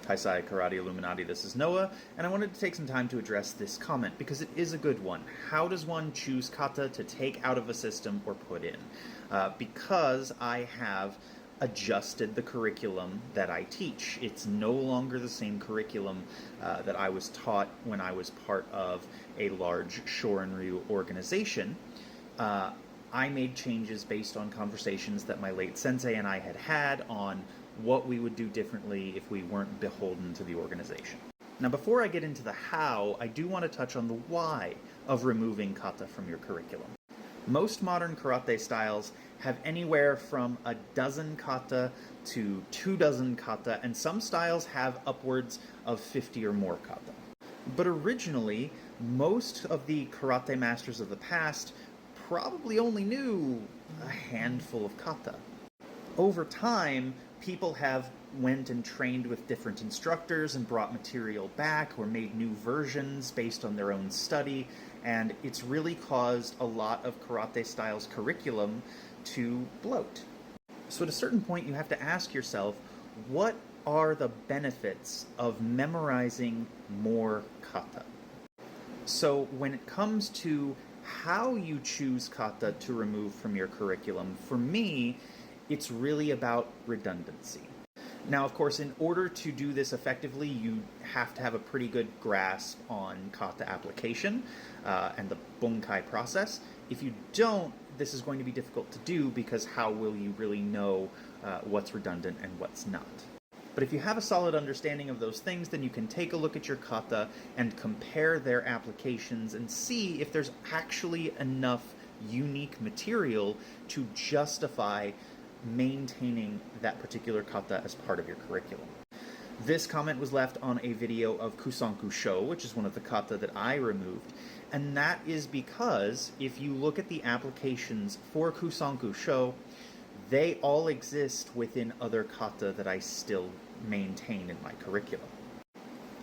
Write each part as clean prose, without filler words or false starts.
Kaisai Karate Illuminati, this is Noah, and I wanted to take some time to address this comment because it is a good one. How does one choose kata to take out of a system or put in? Because I have adjusted the curriculum that I teach. It's no longer the same curriculum that I was taught when I was part of a large Shorin-ryu organization. I made changes based on conversations that my late sensei and I had had on what we would do differently if we weren't beholden to the organization. Now, before I get into the how, I do want to touch on the why of removing kata from your curriculum. Most modern karate styles have anywhere from a dozen kata to 24 kata, and some styles have upwards of 50 or more kata. But originally, most of the karate masters of the past probably only knew a handful of kata. Over time, people have went and trained with different instructors and brought material back or made new versions based on their own study, and it's really caused a lot of karate styles curriculum to bloat. So at a certain point you have to ask yourself, what are the benefits of memorizing more kata? So when it comes to how you choose kata to remove from your curriculum, for me, it's really about redundancy. Now, of course, in order to do this effectively, you have to have a pretty good grasp on kata application and the bunkai process. If you don't, this is going to be difficult to do because how will you really know what's redundant and what's not? But if you have a solid understanding of those things, then you can take a look at your kata and compare their applications and see if there's actually enough unique material to justify maintaining that particular kata as part of your curriculum. This comment was left on a video of Kusanku Sho, which is one of the kata that I removed, and that is because if you look at the applications for Kusanku Sho, they all exist within other kata that I still maintain in my curriculum.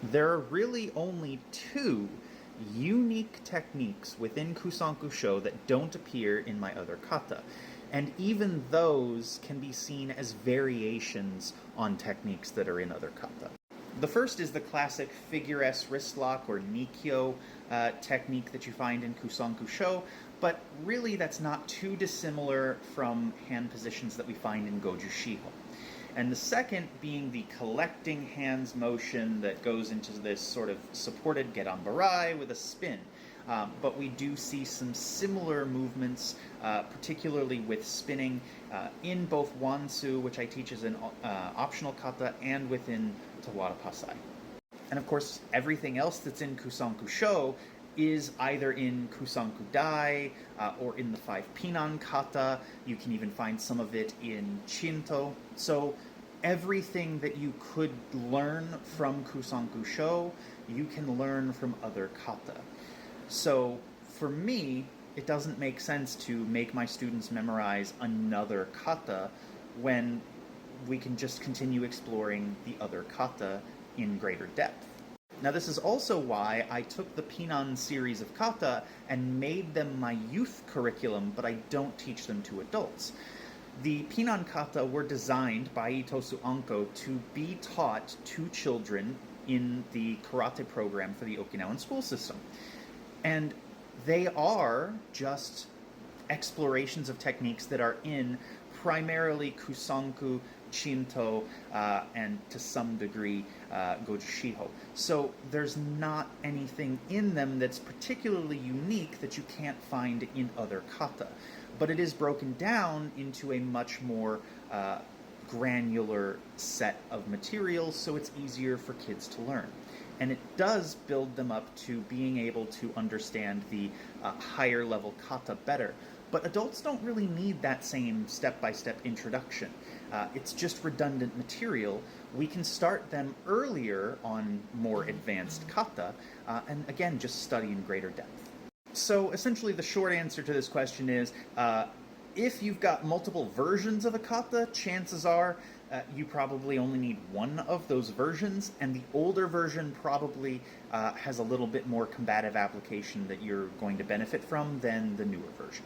There are really only two unique techniques within Kusanku Sho that don't appear in my other kata, and even those can be seen as variations on techniques that are in other kata. The first is the classic figure S wrist lock or Nikyo technique that you find in Kusanku Sho, but really that's not too dissimilar from hand positions that we find in Goju Shiho. And the second being the collecting hands motion that goes into this sort of supported Gedan Barai with a spin. But we do see some similar movements, particularly with spinning, in both Wansu, which I teach as an optional kata, and within Tawara Pasai. And of course, everything else that's in Kusanku Sho is either in Kusanku Dai or in the 5 Pinan kata. You can even find some of it in Shinto. So everything that you could learn from Kusanku Sho, you can learn from other kata. So for me, it doesn't make sense to make my students memorize another kata when we can just continue exploring the other kata in greater depth. Now, this is also why I took the Pinan series of kata and made them my youth curriculum, but I don't teach them to adults. The Pinan kata were designed by Itosu Anko to be taught to children in the karate program for the Okinawan school system. And they are just explorations of techniques that are in primarily Kusanku, Shinto, and to some degree Goju Shiho. So there's not anything in them that's particularly unique that you can't find in other kata. But it is broken down into a much more granular set of materials, so it's easier for kids to learn. And it does build them up to being able to understand the higher level kata better. But adults don't really need that same step-by-step introduction. It's just redundant material. We can start them earlier on more advanced kata, and again, just study in greater depth. So essentially the short answer to this question is, if you've got multiple versions of a kata, chances are you probably only need one of those versions, and the older version probably has a little bit more combative application that you're going to benefit from than the newer version.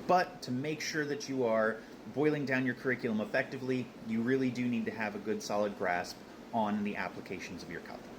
But to make sure that you are boiling down your curriculum effectively, you really do need to have a good solid grasp on the applications of your kata.